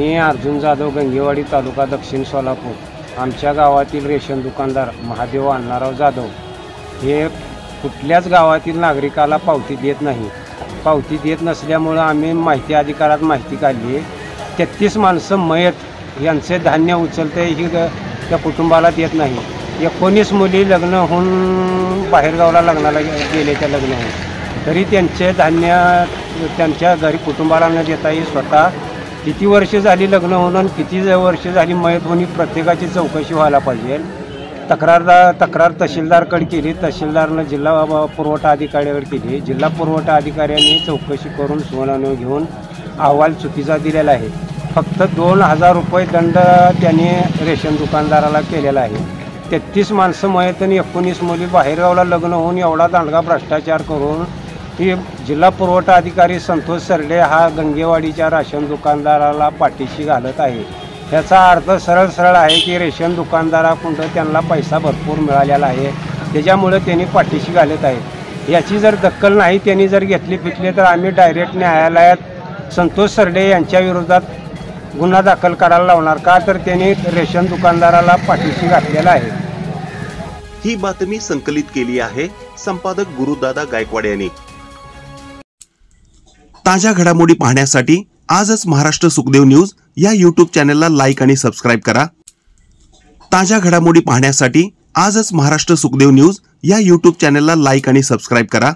मी अर्जुन जाधव, गंगेवाडी तालुका, दक्षिण सोलापूर. आमच्या गावातील रेशन दुकानदार महादेव अण्णाराव जाधव हे कुठल्याच गावातील नागरिकाला पावती देत नाही. पावती देत नसल्यामुळं आम्ही माहिती अधिकारात माहिती काढली. 33 माणसं मयत यांचे धान्य उचलते ही त्या कुटुंबाला देत नाही. 19 मुली लग्न होऊन बाहेरगावला लग्नाला गेलेच्या लग्न होऊन, तरी त्यांचे धान्य त्यांच्या घरी कुटुंबाला न देता ही स्वतः किती वर्ष झाली लग्न होऊन आणि किती वर्ष झाली मयत होऊन प्रत्येकाची चौकशी व्हायला पाहिजे. तक्रार तहसीलदारकडे केली. तहसीलदारनं जिल्हा पुरवठा अधिकाऱ्याकडे केली. जिल्हा पुरवठा अधिकाऱ्यांनी चौकशी करून सुनावणी घेऊन अहवाल चुकीचा दिलेला आहे. फक्त 2000 रुपये दंड त्यांनी रेशन दुकानदाराला केलेला आहे. 33 माणसं मयत आणि 19 मुली बाहेरगावला लग्न होऊन एवढा दांडगा भ्रष्टाचार करून ही जिल्हा पुरवठा अधिकारी संतोष सरडे हा गंगेवाडीच्या राशन दुकानदाराला पाठीशी घालत आहे. याचा अर्थ सरळ आहे की रेशन दुकानदाराकडून त्यांना पैसा भरपूर मिळालेला आहे, त्याच्यामुळे त्यांनी पाठीशी घालत आहे. याची जर दखल नाही त्यांनी जर घेतली फिटली तर आम्ही डायरेक्ट न्यायालयात संतोष सरडे यांच्या विरोधात गुन्हा दाखल करायला लावणार. का तर त्यांनी रेशन दुकानदाराला पाठीशी घातलेला आहे. ही बातमी संकलित केली आहे संपादक गुरुदादा गायकवाड यांनी. ताज्या घडामोडी पाहण्यासाठी आजच महाराष्ट्र सुखदेव न्यूज या यूट्यूब चॅनलला लाईक आणि सबस्क्राईब करा. ताज्या घडामोडी पाहण्यासाठी आजच महाराष्ट्र सुखदेव न्यूज या यूट्यूब चॅनलला लाईक आणि सबस्क्राईब करा.